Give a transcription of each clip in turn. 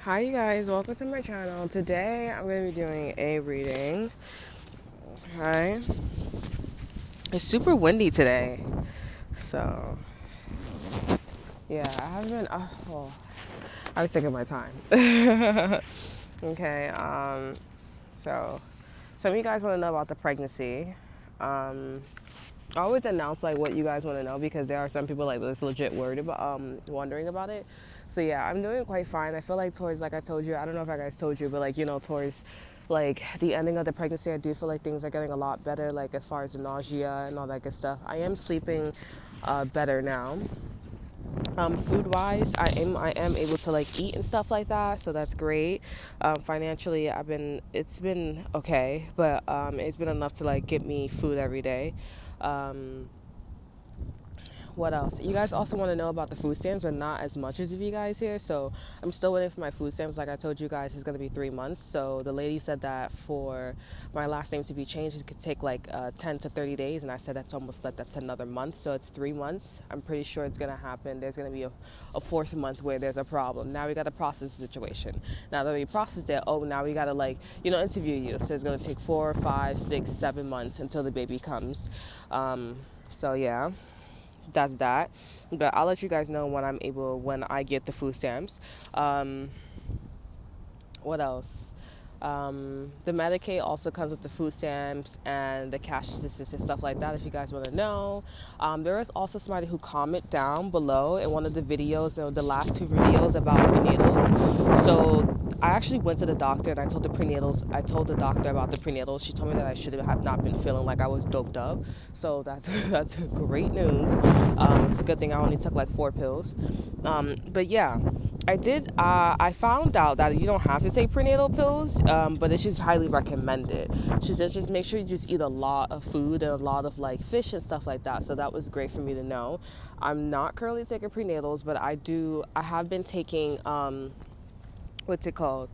Hi you guys, welcome to my channel. Today I'm going to be doing a reading. Okay. It's super windy today. So, yeah, I haven't been, I was taking my time. Okay, so some of you guys want to know about the pregnancy. I always announce like what you guys want to know because there are some people like that's legit worried about wondering about it. So yeah, I'm doing quite fine. I feel like towards, like I told you, I don't know if I guys told you, but like, towards like the ending of the pregnancy, I do feel like things are getting a lot better, like as far as the nausea and all that good stuff. I am sleeping better now. Food wise, I am able to like eat and stuff like that, so that's great. Financially, it's been okay, but it's been enough to like get me food every day. Um, what else? You guys also want to know about the food stamps, but not as much as of you guys here. So I'm still waiting for my food stamps. Like I told you guys, it's going to be 3 months. So the lady said that for my last name to be changed, it could take like 10 to 30 days. And I said that's almost like that's another month. So it's 3 months. I'm pretty sure it's going to happen. There's going to be a fourth month where there's a problem. Now we got to process the situation. Now that we processed it, now we got to like, interview you. So it's going to take 4, 5, 6, 7 months until the baby comes. So yeah, that's that. But I'll let you guys know when I get the food stamps. What else? The Medicaid also comes with the food stamps and the cash assistance and stuff like that, if you guys want to know. There is also somebody who commented down below in one of the videos, the last two videos about prenatals. So I actually went to the doctor and I told the doctor about the prenatals. She told me that I should have not been feeling like I was doped up. So that's that's great news. It's a good thing I only took like 4 pills. But yeah, I found out that you don't have to take prenatal pills, but it's just highly recommended. So just make sure you just eat a lot of food and a lot of like fish and stuff like that. So that was great for me to know. I'm not currently taking prenatals, but I have been taking what's it called?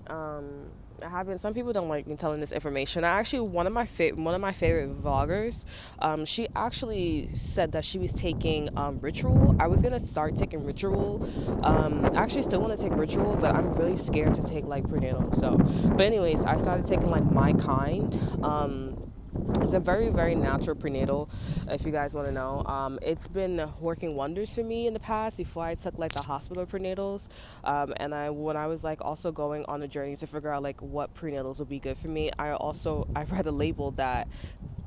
Um, I have been. Some people don't like me telling this information. I actually one of my favorite vloggers. She actually said that she was taking Ritual. I was gonna start taking Ritual. I actually still want to take Ritual, but I'm really scared to take like prenatal. So, but anyways, I started taking like My Kind. It's a very, very natural prenatal, if you guys want to know. It's been working wonders for me in the past before I took like the hospital prenatals. And when I was like also going on a journey to figure out like what prenatals would be good for me, I read a label that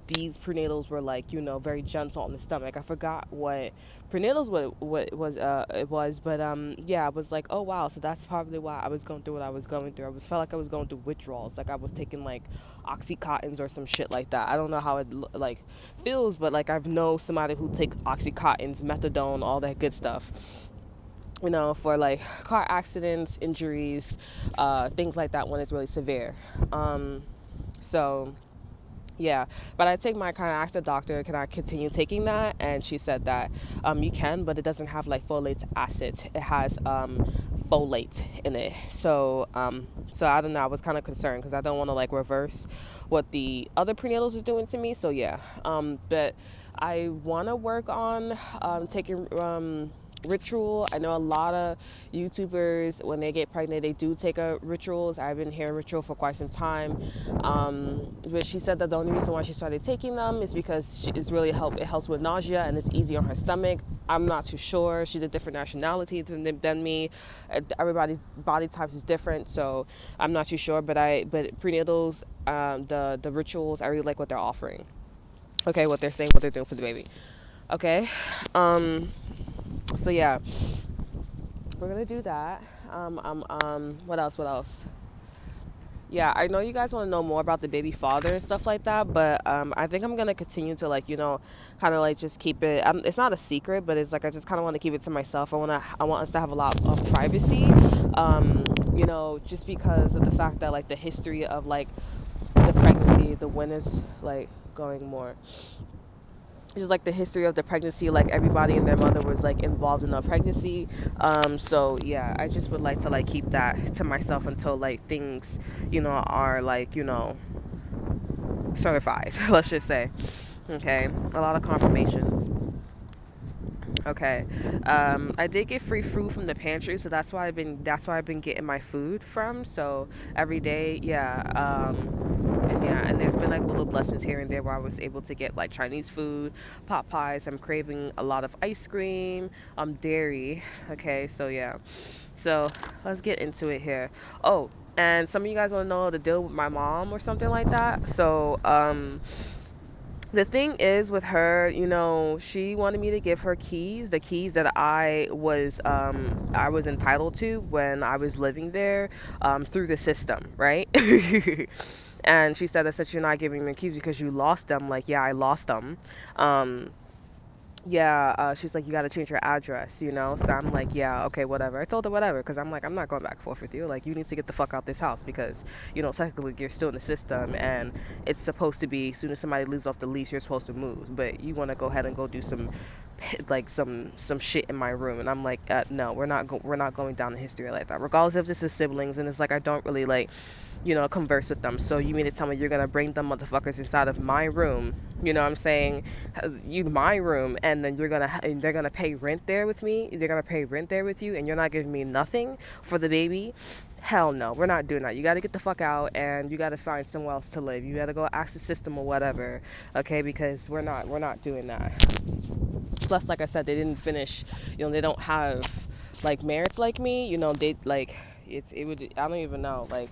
these prenatals were like, very gentle on the stomach. I forgot what prenatals what was it was, but yeah, I was like, oh wow, so that's probably why I was going through what I was going through. Felt like I was going through withdrawals, like I was taking like oxycontins or some shit like that. I don't know how it like feels, but like I've known somebody who take oxycontins, methadone, all that good stuff, for like car accidents, injuries, things like that when it's really severe. So yeah, but I take my kind of asked the doctor, can I continue taking that? And she said that you can, but it doesn't have like folate acid. It has folate in it. So I don't know. I was kind of concerned because I don't want to like reverse what the other prenatals are doing to me. So yeah, but I want to work on taking Ritual. I know a lot of YouTubers, when they get pregnant, they do take a Rituals. I've been hearing Ritual for quite some time. But she said that the only reason why she started taking them is because it helps with nausea and it's easy on her stomach. I'm not too sure. She's a different nationality than me. Everybody's body types is different, so I'm not too sure. But prenatals, the Rituals, I really like what they're offering. Okay, what they're saying, what they're doing for the baby. Okay. So yeah, we're gonna do that. What else? What else? Yeah, I know you guys want to know more about the baby father and stuff like that, but I think I'm gonna continue to like kind of like just keep it. It's not a secret, but it's like I just kind of want to keep it to myself. I want us to have a lot of privacy, just because of the fact that like the history of like the pregnancy, the when is like going more. Just like the history of the pregnancy, like everybody and their mother was like involved in the pregnancy. So yeah, I just would like to like keep that to myself until like things are like certified. Let's just say. Okay, a lot of confirmations. Okay. I did get free food from the pantry, so that's why I've been getting my food from. So every day, yeah. And there's been like little blessings here and there where I was able to get like Chinese food, pot pies. I'm craving a lot of ice cream, dairy. Okay, so yeah. So let's get into it here. Oh, and some of you guys want to know the deal with my mom or something like that. So the thing is with her, she wanted me to give her keys, the keys that I was entitled to when I was living there, through the system, right? And she said, I said, you're not giving me the keys because you lost them. Like, yeah, I lost them. Um, yeah, she's like, you got to change your address, So I'm like, yeah, okay, whatever. I told her whatever because I'm like, I'm not going back and forth with you. Like, you need to get the fuck out this house because, technically you're still in the system and it's supposed to be as soon as somebody leaves off the lease, you're supposed to move. But you want to go ahead and go do some, like some shit in my room, and I'm like, no, we're not going down the history like that. Regardless if this is siblings, and it's like I don't really like converse with them. So you mean to tell me you're gonna bring them motherfuckers inside of my room? You know what I'm saying? You my room, and then they're gonna pay rent there with me. They're gonna pay rent there with you, and you're not giving me nothing for the baby. Hell no, we're not doing that. You got to get the fuck out, and you got to find somewhere else to live. You got to go ask the system or whatever, okay? Because we're not doing that. Plus, like I said, they didn't finish. They don't have like merits like me. They like it would. I don't even know like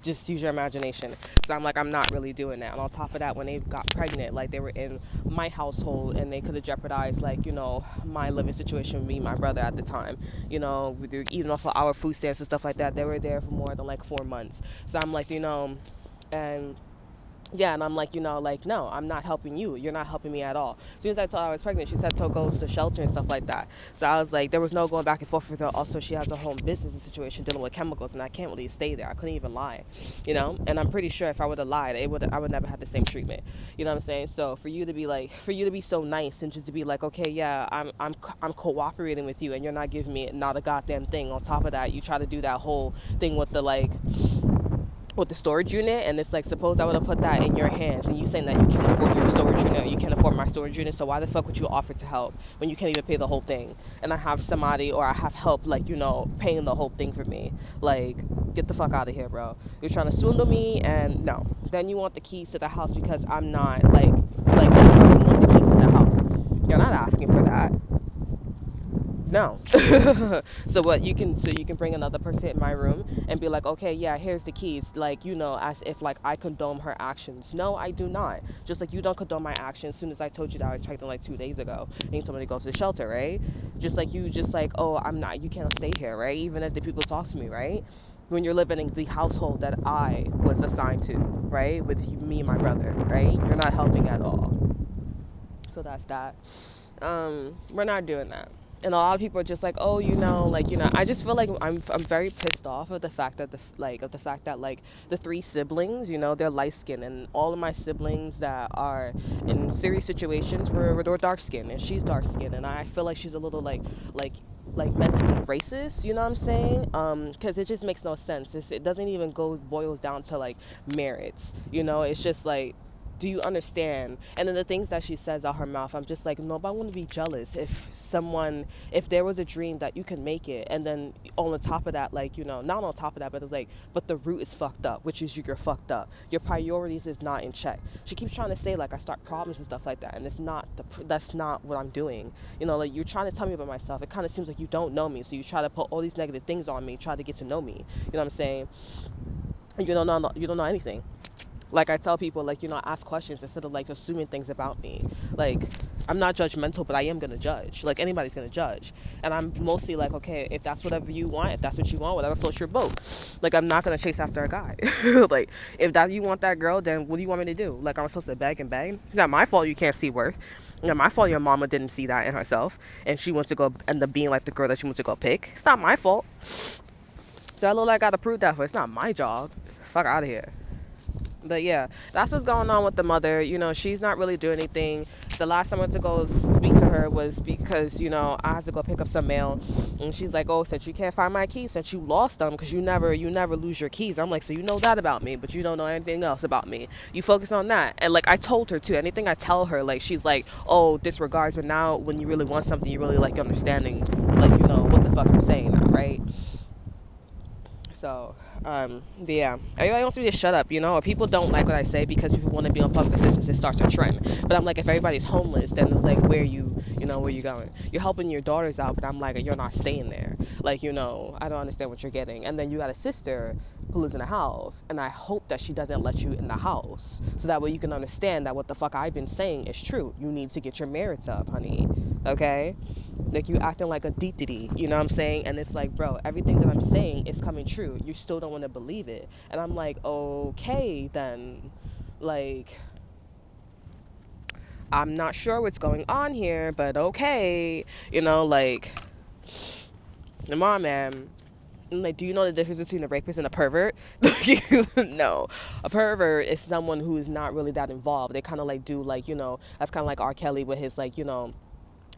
just use your imagination. So I'm like, I'm not really doing that. And on top of that, when they got pregnant, like they were in my household and they could have jeopardized like, my living situation with me and my brother at the time. Even off of our food stamps and stuff like that, they were there for more than like 4 months. So I'm like, and yeah, and I'm like, like, no, I'm not helping you. You're not helping me at all. As soon as I told her I was pregnant, she said to go to the shelter and stuff like that. So I was like, there was no going back and forth with her. Also, she has a home business situation dealing with chemicals, and I can't really stay there. I couldn't even lie, And I'm pretty sure if I would have lied, I would never have the same treatment. You know what I'm saying? So for you to be so nice and just to be like, okay, yeah, I'm cooperating with you, and you're not giving me not a goddamn thing. On top of that, you try to do that whole thing with the storage unit, and it's like, suppose I would have put that in your hands and you saying that you can't afford your storage unit or you can't afford my storage unit, so why the fuck would you offer to help when you can't even pay the whole thing? And I have somebody, or I have help, like, paying the whole thing for me. Like, get the fuck out of here, bro. You're trying to swindle me, and no. Then you want the keys to the house because I'm not like you want the keys to the house. You're not asking for that. No. So you can bring another person in my room and be like, okay, yeah, here's the keys, like, as if like I condone her actions. No, I do not. Just like you don't condone my actions. As soon as I told you that I was pregnant like 2 days ago and you told me to go to the shelter, right? Just like oh, I'm not, you can't stay here, right? Even if the people talk to me, right? When you're living in the household that I was assigned to, right? With me and my brother, right? You're not helping at all. So that's that. We're not doing that. And a lot of people are just like, oh, I just feel like I'm very pissed off of the fact that the 3 siblings, they're light skinned, and all of my siblings that are in serious situations were dark skinned, and she's dark skinned, and I feel like she's a little like mentally racist, you know what I'm saying? Because it just makes no sense. It doesn't even boils down to like merits, it's just like, do you understand? And then the things that she says out her mouth, I'm just like, no, but I want to be jealous if there was a dream that you can make it, and then on the top of that, like, not on top of that, but it's like, but the root is fucked up, which is you're fucked up. Your priorities is not in check. She keeps trying to say like I start problems and stuff like that, and that's not what I'm doing. Like, you're trying to tell me about myself. It kind of seems like you don't know me, so you try to put all these negative things on me, try to get to know me. You know what I'm saying? You don't know anything. Like, I tell people, like, ask questions instead of, like, assuming things about me. Like, I'm not judgmental, but I am going to judge. Like, anybody's going to judge. And I'm mostly like, okay, if that's whatever you want, if that's what you want, whatever floats your boat. Like, I'm not going to chase after a guy. Like, if you want that girl, then what do you want me to do? Like, I'm supposed to beg and beg? It's not my fault you can't see worth. It's not my fault your mama didn't see that in herself, and she wants to go end up being like the girl that she wants to go pick. It's not my fault. So I look like I got to prove that for. It's not my job. Fuck out of here. But yeah, that's what's going on with the mother. She's not really doing anything. The last time I went to go speak to her was because, you know, I had to go pick up some mail, and she's like, oh, since you can't find my keys, since you lost them, because you never lose your keys. I'm like, so you know that about me, but you don't know anything else about me. You focus on that. And like I told her too, anything I tell her, like she's like, oh, disregards, but now when you really want something, you really like understanding, like, you know, what the fuck I'm saying now, right? So, yeah. Everybody wants me to shut up, you know, or people don't like what I say because people want to be on public assistance. It starts a trend. But I'm like, if everybody's homeless, then it's like, where where you going? You're helping your daughters out, but I'm like, you're not staying there. Like, you know, I don't understand what you're getting. And then you got a sister who lives in a house, and I hope that she doesn't let you in the house, so that way you can understand that what the fuck I've been saying is true. You need to get your merits up, honey. Okay? Like, you acting like a deetity, you know what I'm saying? And it's like, bro, everything that I'm saying is coming true. You still don't want to believe it. And I'm like, okay, then. Like, I'm not sure what's going on here, but okay. You know, like, come on, man. I'm like, do you know the difference between a rapist and a pervert? No. A pervert is someone who is not really that involved. They kind of like do, like, you know, that's kind of like R. Kelly with his, like, you know,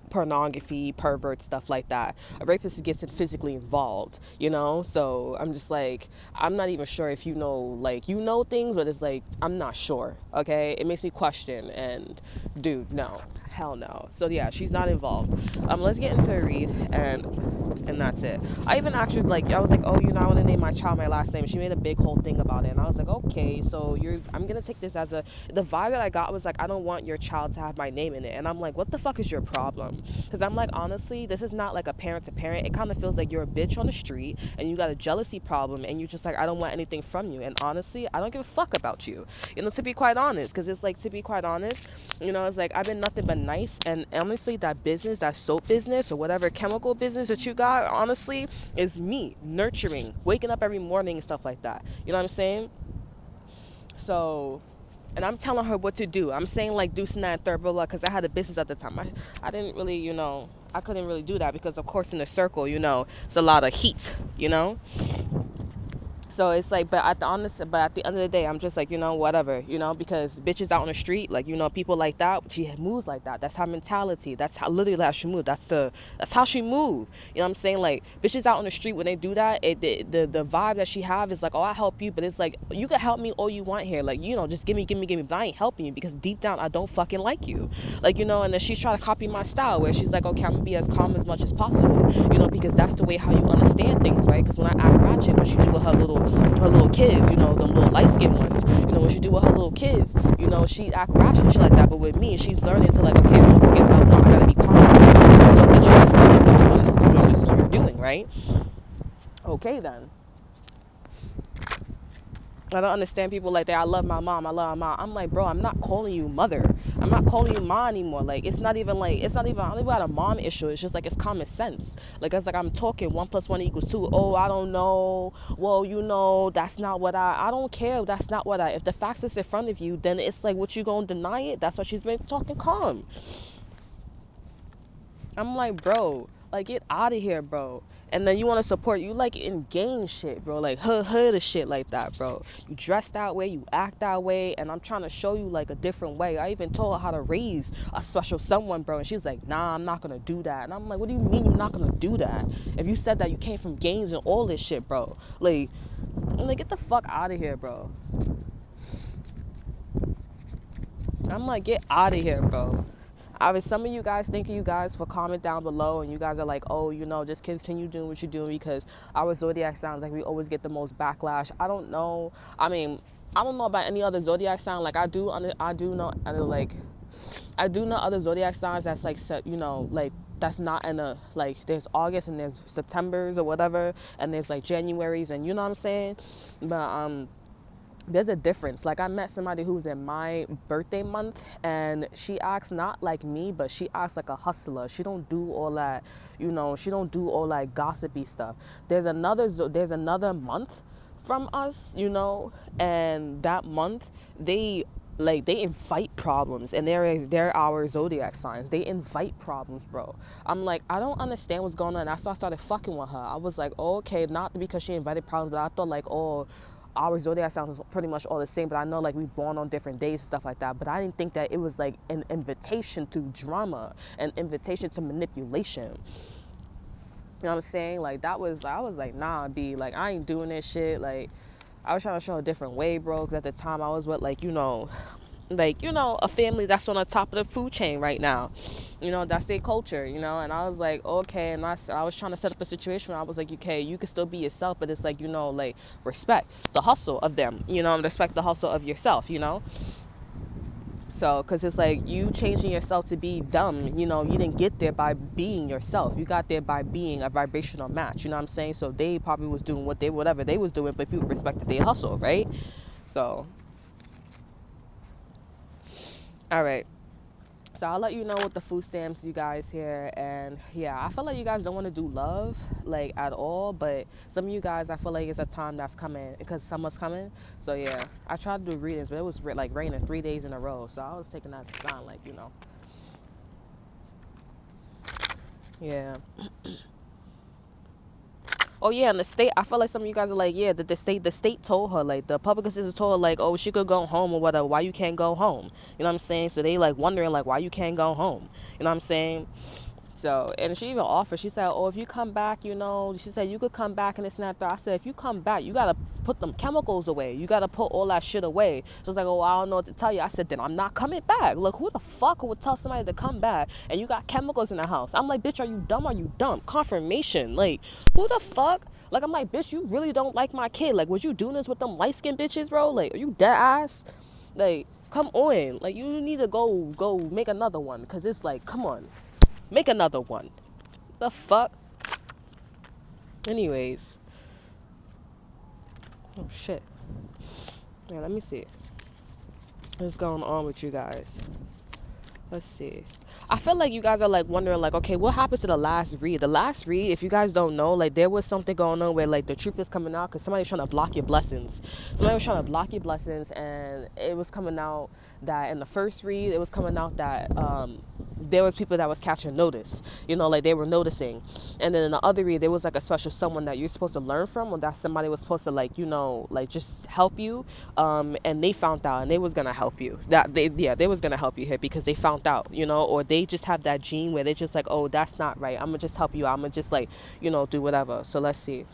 pornography, pervert, stuff like that. A rapist gets physically involved, you know? So I'm just like, I'm not even sure if you know, like, you know things, but it's like, I'm not sure, okay? It makes me question, and dude, no. Hell no. So yeah, she's not involved. Let's get into a read, and that's it. I even actually, like, I was like, oh, you know, I want to name my child my last name. She made a big whole thing about it, and I was like, okay, so I'm gonna take this as the vibe that I got was like, I don't want your child to have my name in it. And I'm like, what the fuck is your problem? Because I'm like, honestly, this is not like a parent to parent. It kind of feels like you're a bitch on the street and you got a jealousy problem, and you just like, I don't want anything from you. And honestly, I don't give a fuck about you, you know, to be quite honest. Because it's like, to be quite honest, you know, it's like, I've been nothing but nice. And honestly, that business, that soap business or whatever chemical business that you got, honestly, is me nurturing, waking up every morning and stuff like that. You know what I'm saying? So, and I'm telling her what to do. I'm saying like do some that third, blah, blah, because I had a business at the time. I didn't really, you know, I couldn't really do that because, of course, in the circle, you know, it's a lot of heat, you know. So it's like, but at the end of the day, I'm just like, you know, whatever, you know, because bitches out on the street, like, you know, people like that, she moves like that. That's her mentality. That's how literally how she move. That's how she move. You know what I'm saying? Like, bitches out on the street, when they do that, the vibe that she have is like, oh, I help you, but it's like, you can help me all you want here, like, you know, just give me, but I ain't helping you because deep down I don't fucking like you, like, you know. And then she's trying to copy my style, where she's like, okay, I'm gonna be as calm as much as possible, you know, because that's the way how you understand things, right? Because when I act ratchet, what she do with her little kids, you know, them little light-skinned ones, you know, what she do with her little kids, you know, she act rational shit like that. But with me, she's learning to like, okay, I'm gonna skip up, I gotta be calm, so that you understand what the fuck you're doing, right? Okay, then. I don't understand people like that. I love my mom. I'm like, bro, I'm not calling you mother. I'm not calling you ma anymore. Like, I don't even got a mom issue. It's just like, it's common sense. Like, it's like, I'm talking 1 + 1 = 2. Oh, I don't know. Well, you know, that's not what I don't care. That's not what if the facts is in front of you, then it's like, what, you gonna deny it? That's why she's been talking calm. I'm like, bro, like, get out of here, bro. And then you want to support, you like in gang shit, bro, like hood of shit like that, bro. You dress that way, you act that way, and I'm trying to show you like a different way. I even told her how to raise a special someone, bro, and she's like, nah, I'm not gonna do that. And I'm like, what do you mean you're not gonna do that? If you said that you came from gangs and all this shit, bro, like, get the fuck out of here, bro. I'm like, get out of here, bro. Some of you guys, thank you guys for comment down below, and you guys are like, oh, you know, just continue doing what you're doing, because our zodiac signs, like, we always get the most backlash. I don't know. I mean, I don't know about any other zodiac sign. Like, I do know other zodiac signs that's like, you know, like, that's not in a, like, there's August and there's Septembers or whatever, and there's like Januaries, and you know what I'm saying? But there's a difference. Like, I met somebody who's in my birthday month, and she acts not like me, but she acts like a hustler. She don't do all that, you know, she don't do all that gossipy stuff. There's another month from us, you know, and that month they invite problems, and they're our zodiac signs. They invite problems, bro. I'm like, I don't understand what's going on. That's why I started fucking with her. I was like, oh, okay, not because she invited problems, but I thought like, oh, our zodiac signs was pretty much all the same, but I know like we born on different days and stuff like that. But I didn't think that it was like an invitation to drama, an invitation to manipulation. You know what I'm saying? Like that was, I was like, nah, B, like I ain't doing this shit. Like I was trying to show a different way, bro. Cause at the time I was with like, a family that's on the top of the food chain right now. That's their culture, and I was like, okay. And I was trying to set up a situation where I was like, okay, you can still be yourself, but it's like, like respect the hustle of them, and respect the hustle of yourself. So, because it's like you changing yourself to be dumb, you didn't get there by being yourself. You got there by being a vibrational match, you know what I'm saying? So they probably was doing whatever they was doing, but people respected their hustle, right? So, all right. So I'll let you know with the food stamps, you guys here. And yeah, I feel like you guys don't want to do love like at all, but some of you guys, I feel like it's a time that's coming because summer's coming. So yeah, I tried to do readings, but it was like raining 3 days in a row. So I was taking that as a sign, like, yeah. Oh yeah, and the state, I feel like some of you guys are like, yeah, the state told her, like the public assistance told her, like, oh, she could go home or whatever. Why you can't go home? You know what I'm saying? So they like wondering like why you can't go home. You know what I'm saying? So, and she even offered, she said, oh, if you come back, she said you could come back and this and that. I said, if you come back, you got to put them chemicals away. You got to put all that shit away. So it's like, oh, I don't know what to tell you. I said, then I'm not coming back. Look, who the fuck would tell somebody to come back and you got chemicals in the house? I'm like, bitch, are you dumb? Are you dumb? Confirmation. Like, who the fuck? Like, I'm like, bitch, you really don't like my kid. Like, was you doing this with them light-skinned bitches, bro? Like, are you dead ass? Like, come on. Like, you need to go make another one. Because it's like, come on. Make another one. The fuck? Anyways. Oh, shit. Yeah, let me see. What's going on with you guys? Let's see. I feel like you guys are like wondering like, okay, what happened to the last read? The last read, if you guys don't know, like there was something going on where like the truth is coming out because somebody was trying to block your blessings. Somebody was trying to block your blessings, and it was coming out that in the first read, it was coming out that there was people that was catching notice, like they were noticing. And then in the other read, there was like a special someone that you're supposed to learn from, or that somebody was supposed to like, like just help you. And they found out and they was going to help you. They was going to help you here because they found out, or they just have that gene where they're just like, oh, that's not right. I'm going to just help you. I'm going to just like, do whatever. So let's see.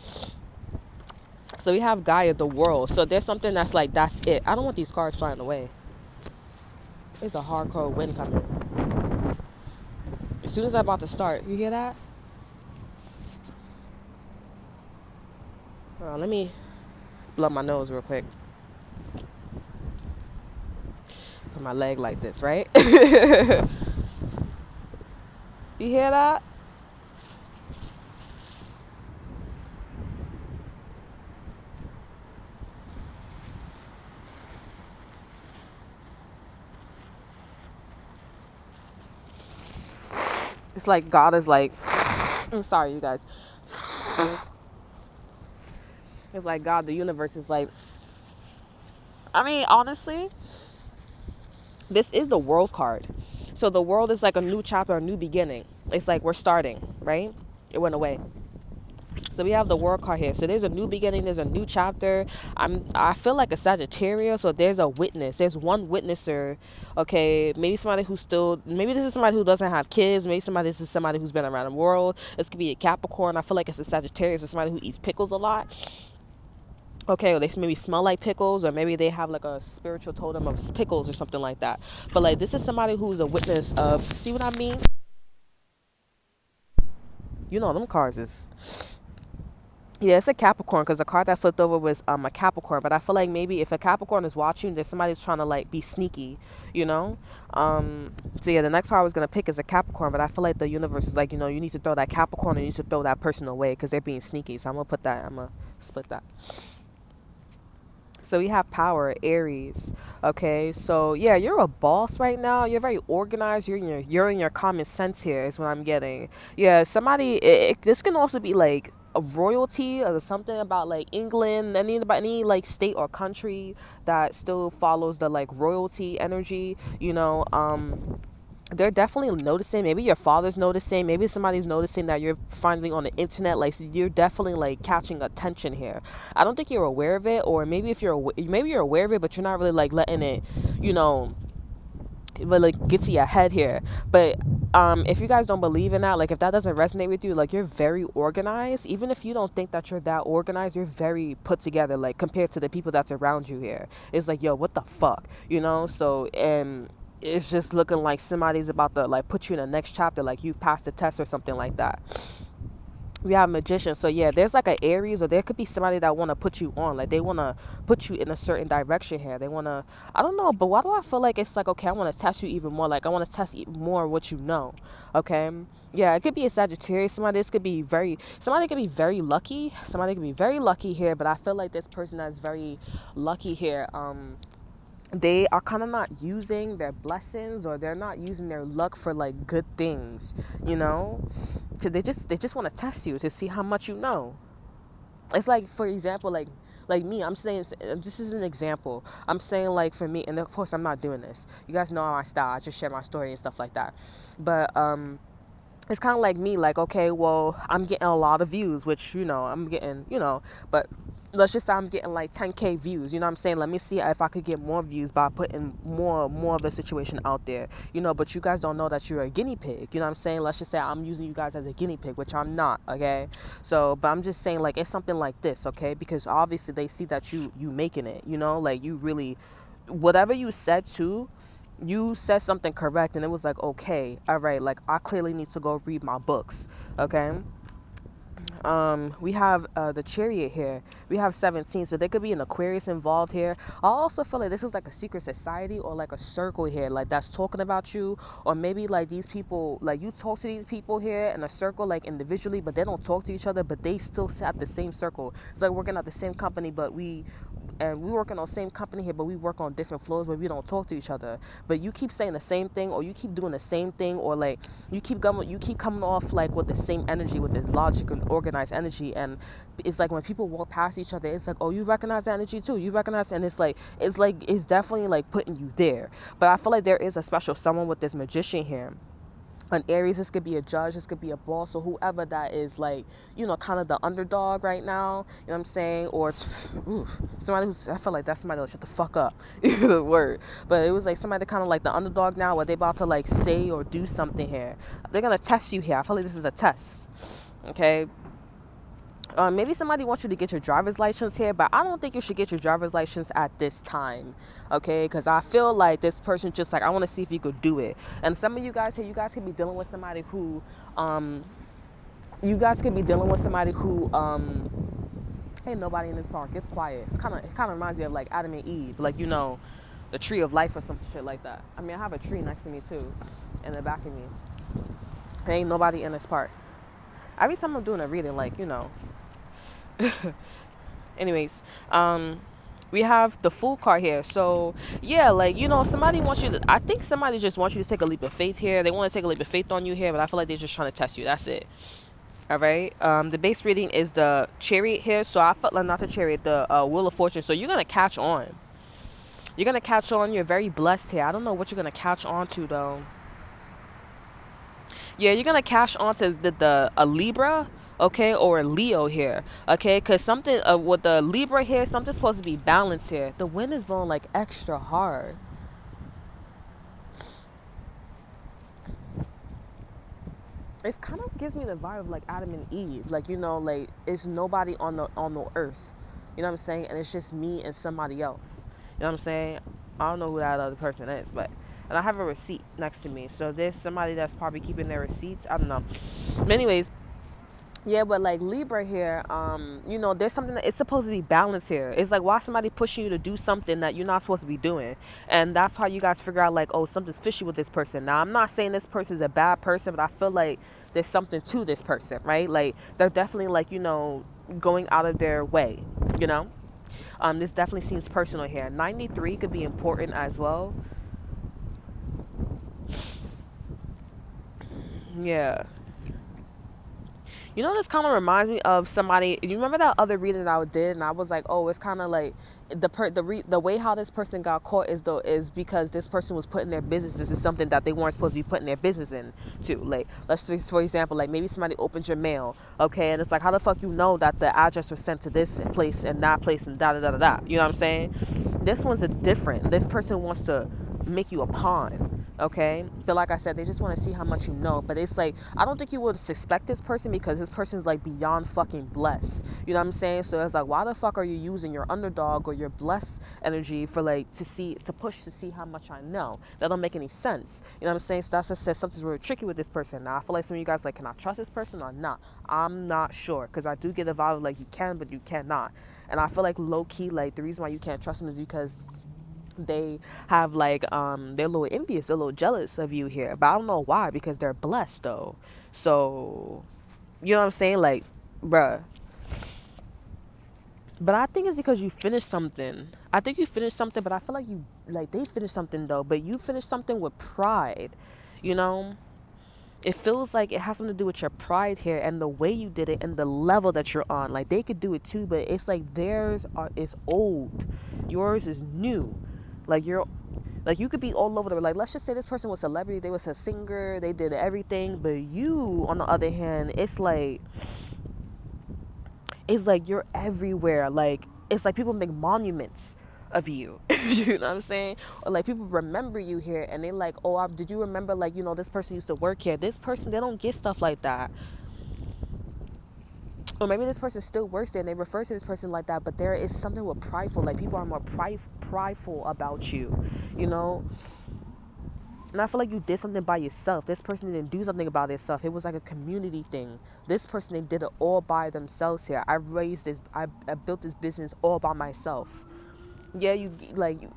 So we have Gaia, the world. So there's something that's like, that's it. I don't want these cards flying away. There's a hardcore wind coming. As soon as I'm about to start, you hear that? Let me blow my nose real quick. Put my leg like this, right? You hear that? It's like God is like, I'm sorry, you guys. It's like God, the universe is like, I mean, honestly, this is the world card. So the world is like a new chapter, a new beginning. It's like we're starting, right? It went away. So we have the world card here. So there's a new beginning. There's a new chapter. I feel like a Sagittarius. So there's a witness. There's one witnesser. Okay, maybe somebody who's still. Maybe this is somebody who doesn't have kids. Maybe this is somebody who's been around the world. This could be a Capricorn. I feel like it's a Sagittarius. Or somebody who eats pickles a lot. Okay, or they maybe smell like pickles, or maybe they have like a spiritual totem of pickles or something like that. But like this is somebody who's a witness of. See what I mean? Them cards is. Yeah, it's a Capricorn because the card that flipped over was a Capricorn. But I feel like maybe if a Capricorn is watching, then somebody's trying to like be sneaky, So yeah, the next card I was gonna pick is a Capricorn, but I feel like the universe is like, you need to throw that Capricorn and you need to throw that person away because they're being sneaky. So I'm gonna split that. So we have power, Aries. Okay, so yeah, you're a boss right now. You're very organized. You're in your common sense here is what I'm getting. Yeah, somebody. This can also be like a royalty or something about like England, any like state or country that still follows the like royalty energy. they're definitely noticing. Maybe your father's noticing. Maybe somebody's noticing that you're finally on the internet. Like, so you're definitely like catching attention here. I don't think you're aware of it, or maybe if maybe you're aware of it, but you're not really like letting it, you know, really get to your head here. But if you guys don't believe in that, like if that doesn't resonate with you, like you're very organized. Even if you don't think that you're that organized, you're very put together, like compared to the people that's around you here. It's like, yo, what the fuck, you know? So, and it's just looking like somebody's about to like put you in the next chapter, like you've passed the test or something like that. We have magician. So yeah, there's like an Aries, or there could be somebody that want to put you on, like they want to put you in a certain direction here. They want to, I don't know, but why do I feel like it's like, okay, I want to test you even more, like I want to test more what you know. Okay, yeah, it could be a Sagittarius. This could be very, somebody could be very lucky, somebody could be very lucky here, but I feel like this person that's very lucky here, they are kind of not using their blessings, or they're not using their luck for like good things, you know. So they just want to test you to see how much you know. It's like, for example, like me, I'm saying, this is an example. I'm saying, like, for me, and of course I'm not doing this, you guys know my style, I just share my story and stuff like that. But it's kind of like me, like, okay, well, I'm getting a lot of views, which, you know, I'm getting, you know, but let's just say I'm getting like 10K views, you know what I'm saying? Let me see if I could get more views by putting more of a situation out there, you know. But you guys don't know that you're a guinea pig, you know what I'm saying? Let's just say I'm using you guys as a guinea pig, which I'm not, okay? So, but I'm just saying, like, it's something like this, okay? Because obviously they see that you making it, you know, like you really, whatever you said to, you said something correct, and it was like, okay, all right, like I clearly need to go read my books, okay. We have the chariot here. We have 17, so there could be an Aquarius involved here. I also feel like this is like a secret society, or like a circle here, like that's talking about you. Or maybe like these people, like you talk to these people here in a circle, like individually, but they don't talk to each other, but they still sit at the same circle. It's like working at the same company, but we working on the same company here, but we work on different floors, but we don't talk to each other. But you keep saying the same thing, or you keep doing the same thing, or like you keep coming off like with the same energy, with this logic and organized energy. And it's like when people walk past each other, it's like, oh, you recognize the energy too, you recognize. And it's definitely like putting you there. But I feel like there is a special someone with this magician here. An Aries, this could be a judge, this could be a boss, or whoever that is, like, you know, kind of the underdog right now, you know what I'm saying? Or oof, somebody who's, I feel like that's somebody that'll shut the fuck up, the word. But it was like somebody kind of like the underdog now, where they about to like say or do something here. They're gonna test you here. I feel like this is a test, okay? Maybe somebody wants you to get your driver's license here, but I don't think you should get your driver's license at this time, okay? Because I feel like this person just like, I want to see if you could do it. And some of you guys here, you guys could be dealing with somebody who, ain't nobody in this park. It's quiet. It kind of reminds you of like Adam and Eve, like, you know, the tree of life or some shit like that. I mean, I have a tree next to me too, in the back of me. There ain't nobody in this park. Every time I'm doing a reading, like, you know. Anyways, we have the Fool card here. So yeah, like, you know, somebody wants you to, I think somebody just wants you to take a leap of faith here. They want to take a leap of faith on you here, but I feel like they're just trying to test you. That's it. All right. The base reading is the Chariot here. So I felt like, not the Chariot, the Wheel of Fortune. So you're gonna catch on. You're gonna catch on. You're very blessed here. I don't know what you're gonna catch on to though. Yeah, you're gonna cash onto the a Libra, okay, or a Leo here, okay, because something with the Libra here, something's supposed to be balanced here. The wind is blowing like extra hard. It kind of gives me the vibe of like Adam and Eve, like, you know, like it's nobody on the earth, you know what I'm saying, and it's just me and somebody else, you know what I'm saying. I don't know who that other person is, but, and I have a receipt next to me, so there's somebody that's probably keeping their receipts. I don't know. But anyways, yeah, but like Libra here, you know, there's something that it's supposed to be balanced here. It's like, why somebody pushing you to do something that you're not supposed to be doing? And that's how you guys figure out like, oh, something's fishy with this person. Now, I'm not saying this person's a bad person, but I feel like there's something to this person, right? Like they're definitely like, you know, going out of their way, you know? This definitely seems personal here. 93 could be important as well. Yeah. You know, this kind of reminds me of somebody. You remember that other reading that I did, and I was like, oh, it's kind of like the way how this person got caught is because this person was putting their business. This is something that they weren't supposed to be putting their business into. Like, let's say, for example, like maybe somebody opens your mail, okay, and it's like, how the fuck you know that the address was sent to this place and that place and da da da da da. You know what I'm saying? This one's a different. This person wants to make you a pawn, okay? But like I said, they just want to see how much you know. But it's like, I don't think you would suspect this person because this person's like beyond fucking blessed. You know what I'm saying? So it's like, why the fuck are you using your underdog or your blessed energy for like to push to see how much I know? That don't make any sense. You know what I'm saying? So that's what says something's really tricky with this person. Now I feel like some of you guys like, can I trust this person or not? I'm not sure, because I do get a vibe of like you can, but you cannot. And I feel like low key, like the reason why you can't trust them is because they have like they're a little envious, they're a little jealous of you here, but I don't know why, because they're blessed though. So you know what I'm saying, like, bruh. But I think it's because you finished something. I think you finished something, but I feel like they finished something though, but you finished something with pride, you know. It feels like it has something to do with your pride here and the way you did it and the level that you're on. Like, they could do it too, but it's like is old, yours is new. Like, you could be all over the, like, let's just say this person was a celebrity, they was a singer, they did everything, but you, on the other hand, it's like you're everywhere. Like, it's like people make monuments of you. You know what I'm saying? Or like people remember you here and they like, oh, did you remember, like, you know, this person used to work here. This person, they don't get stuff like that. Or maybe this person still works there and they refer to this person like that, but there is something with prideful. Like, people are more prideful about you, you know. And I feel like you did something by yourself. This person didn't do something about themselves. It was like a community thing. This person, they did it all by themselves here. I built this business all by myself. Yeah, you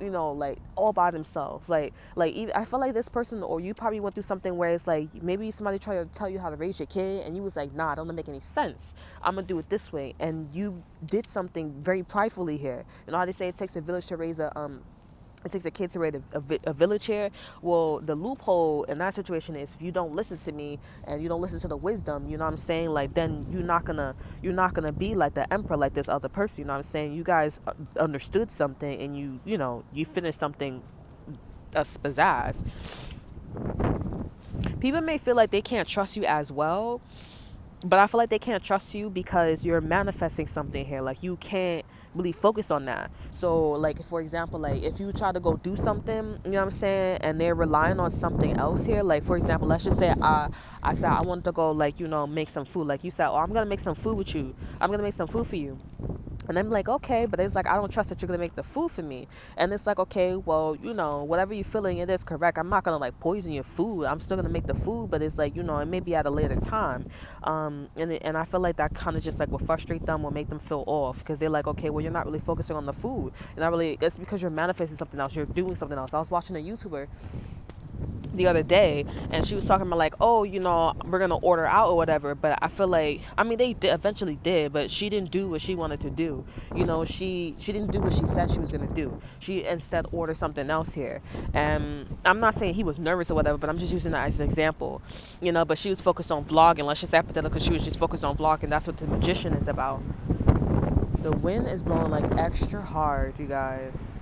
know, like, all by themselves. Like even, I feel like this person, or you probably went through something where it's like maybe somebody tried to tell you how to raise your kid and you was like, nah, it don't make any sense, I'm gonna do it this way. And you did something very pridefully here. You know how they say it takes a village to raise it takes a kid to raise a village here. Well, the loophole in that situation is, if you don't listen to me and you don't listen to the wisdom, you know what I'm saying, like, then you're not gonna be like the emperor, like this other person. You know what I'm saying? You guys understood something and you know, you finished something, a pizzazz. People may feel like they can't trust you as well, but I feel like they can't trust you because you're manifesting something here. Like, you can't really focus on that. So, like, for example, like, if you try to go do something, you know what I'm saying, and they're relying on something else here. Like, for example, let's just say I said I wanted to go, like, you know, make some food. Like, you said, oh, I'm gonna make some food with you. I'm gonna make some food for you. And I'm like, okay, but it's like, I don't trust that you're going to make the food for me. And it's like, okay, well, you know, whatever you're feeling, it is correct. I'm not going to, like, poison your food. I'm still going to make the food, but it's like, you know, it may be at a later time. And I feel like that kind of just, like, will frustrate them or make them feel off, because they're like, okay, well, you're not really focusing on the food. You're not really, it's because you're manifesting something else. You're doing something else. I was watching a YouTuber the other day, and she was talking about, like, oh, you know, we're gonna order out or whatever, but I feel like, I mean, they eventually did, but she didn't do what she wanted to do. You know, she didn't do what she said she was gonna do. She instead ordered something else here. And I'm not saying he was nervous or whatever, but I'm just using that as an example, you know. But she was focused on vlogging. Let's just say because she was just focused on vlogging. That's what the magician is about. The wind is blowing like extra hard, you guys.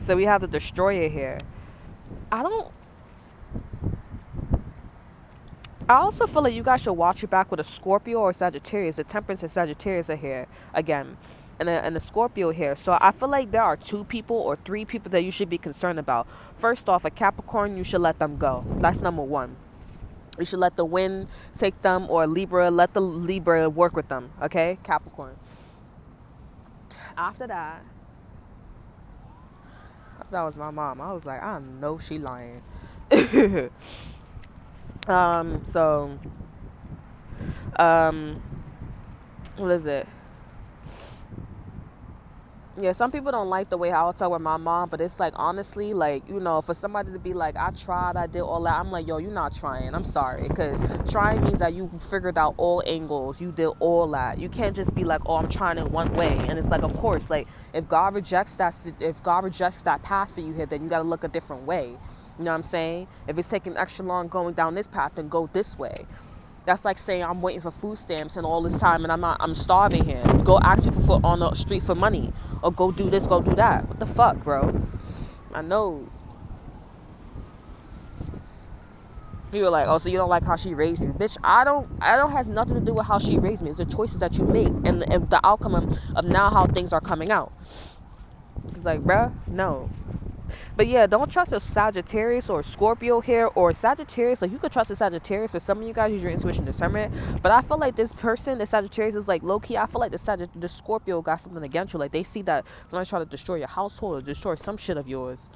So we have the destroyer here. I also feel like you guys should watch your back with a Scorpio or Sagittarius. The Temperance and Sagittarius are here again, and the Scorpio here. So I feel like there are 2 people or 3 people that you should be concerned about. First off, a Capricorn, you should let them go. That's number 1. You should let the wind take them, or Libra, let the Libra work with them. Okay, Capricorn. After that, that was my mom. I was like, I know she lying. So, what is it? Yeah, some people don't like the way how I talk with my mom, but it's like, honestly, like, you know, for somebody to be like, I tried, I did all that, I'm like, yo, you're not trying. I'm sorry, because trying means that you figured out all angles, you did all that. You can't just be like, oh, I'm trying in one way. And it's like, of course, like, if God rejects that path for you here, then you got to look a different way. You know what I'm saying? If it's taking extra long going down this path, then go this way. That's like saying I'm waiting for food stamps and all this time and I'm starving here. Go ask people for on the street for money. Or go do this, go do that. What the fuck, bro? I know. You were like, oh, so you don't like how she raised you. Bitch, I don't has nothing to do with how she raised me. It's the choices that you make and the outcome of now how things are coming out. It's like, bruh, no. But yeah, don't trust a Sagittarius or a Scorpio here or Sagittarius. Like, you could trust a Sagittarius, for some of you guys use your intuition discernment. But I feel like this person, the Sagittarius, is like low key. I feel like the Scorpio got something against you. Like, they see that somebody's trying to destroy your household or destroy some shit of yours.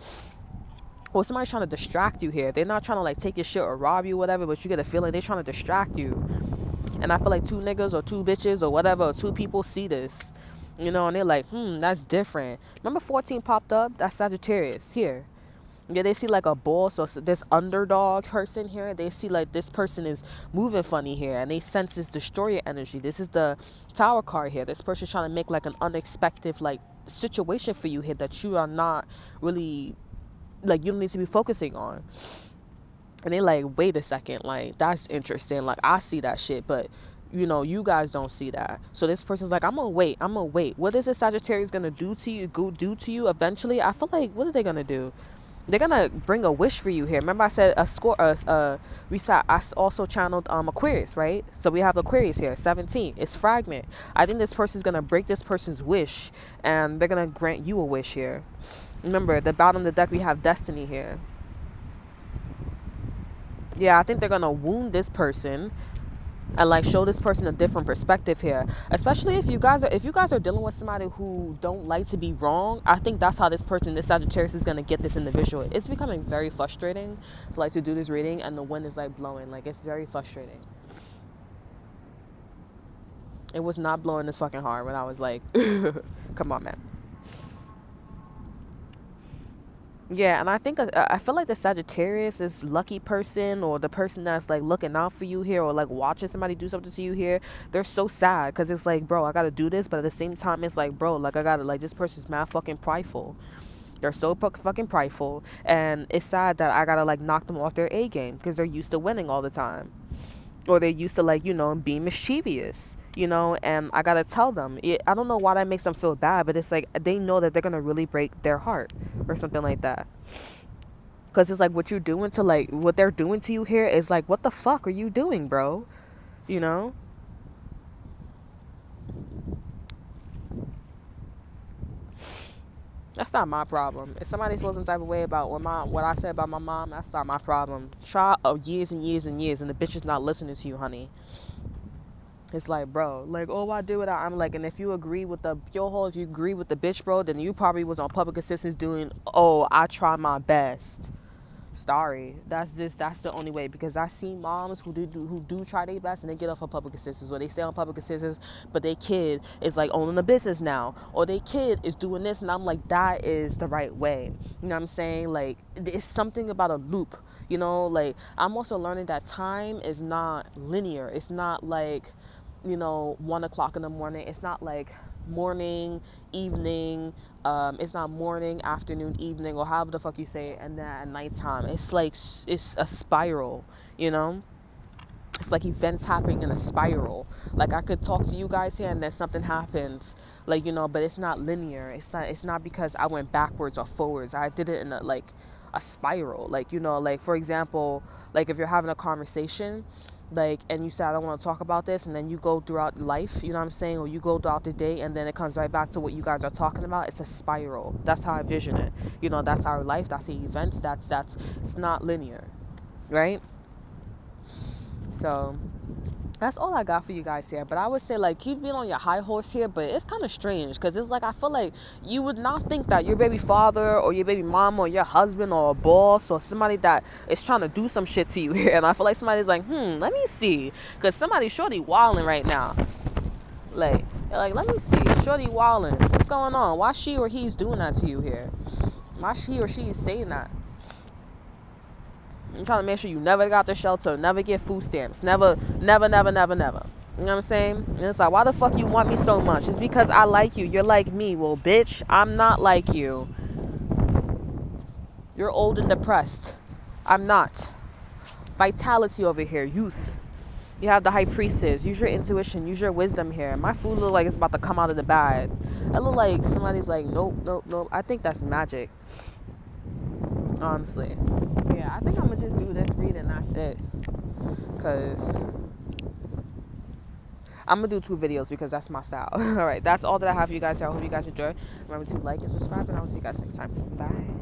Or somebody's trying to distract you here. They're not trying to like take your shit or rob you or whatever, but you get a feeling they're trying to distract you. And I feel like two niggas or two bitches or whatever, or two people see this. You know, and they're like, that's different. Remember 14 popped up? That's Sagittarius here. Yeah, they see like a boss or this underdog person here. They see like this person is moving funny here, and they sense this destroyer energy. This is the Tower card here. This person's trying to make like an unexpected like situation for you here that you are not really, like, you don't need to be focusing on. And they like, wait a second, like, that's interesting. Like, I see that shit, but you know, you guys don't see that. So this person's like, I'm gonna wait. What is this Sagittarius gonna do to you eventually? I feel like, what are they gonna do? They're gonna bring a wish for you here. Remember I said I also channeled Aquarius, right? So we have Aquarius here, 17. It's fragment. I think this person's gonna break this person's wish, and they're gonna grant you a wish here. Remember, at the bottom of the deck we have Destiny here. Yeah, I think they're gonna wound this person and like show this person a different perspective here. Especially if you guys are dealing with somebody who don't like to be wrong. I think that's how this Sagittarius is gonna get this individual. It's becoming very frustrating to like to do this reading, and the wind is like blowing. Like, it's very frustrating. It was not blowing this fucking hard when I was like, come on, man. Yeah, and I think I feel like the Sagittarius is lucky person, or the person that's like looking out for you here, or like watching somebody do something to you here. They're so sad because it's like, bro, I gotta do this, but at the same time, it's like, bro, like I gotta, like, this person's mad fucking prideful. They're so fucking prideful, and it's sad that I gotta like knock them off their A game because they're used to winning all the time. Or they're used to, like, you know, being mischievous, you know, and I gotta tell them. I don't know why that makes them feel bad, but it's like they know that they're gonna really break their heart or something like that. Because it's like what you're doing to, like, what they're doing to you here is like, what the fuck are you doing, bro? You know? That's not my problem. If somebody feels some type of way about what I said about my mom, that's not my problem. Try years and years and years, and the bitch is not listening to you, honey. It's like, bro, like, oh, I do it. I'm like, and if you agree with the bitch, bro, then you probably was on public assistance doing, oh, I try my best. Sorry, that's the only way, because I see moms who do try their best and they get off of public assistance, or they stay on public assistance, but their kid is like owning a business now, or their kid is doing this, and I'm like, that is the right way. You know what I'm saying? Like, it's something about a loop. You know, like, I'm also learning that time is not linear. It's not like, you know, 1 o'clock in the morning. It's not like morning, evening. It's not morning, afternoon, evening, or however the fuck you say it, and then at nighttime. It's like, it's a spiral, you know? It's like events happening in a spiral. Like, I could talk to you guys here and then something happens, like, you know, but it's not linear. It's not because I went backwards or forwards. I did it in a spiral. Like, you know, like, for example, like, if you're having a conversation, like, and you say, I don't want to talk about this, and then you go throughout life, you know what I'm saying, or you go throughout the day, and then it comes right back to what you guys are talking about. It's a spiral. That's how I vision it. You know, that's our life, that's the events, that's it's not linear, right? So that's all I got for you guys here. But I would say, like, keep being on your high horse here, but it's kind of strange, because it's like, I feel like you would not think that your baby father or your baby mom or your husband or a boss or somebody that is trying to do some shit to you here, and I feel like somebody's like, let me see, because somebody's shorty wilding right now. Like, they're like, let me see, shorty wilding, what's going on? Why she or he's doing that to you here? Why she or she is saying that? I'm trying to make sure you never got the shelter, never get food stamps, never. You know what I'm saying? And it's like, why the fuck you want me so much? It's because I like you. You're like me. Well, bitch, I'm not like you. You're old and depressed. I'm not. Vitality over here, youth. You have the high priestess. Use your intuition. Use your wisdom here. My food look like it's about to come out of the bag. I look like somebody's like, nope, nope, nope. I think that's magic. Honestly. Yeah, I think I'm going to just do this read and that's it. Because I'm going to do 2 videos because that's my style. All right, that's all that I have for you guys here. I hope you guys enjoy. Remember to like and subscribe, and I will see you guys next time. Bye.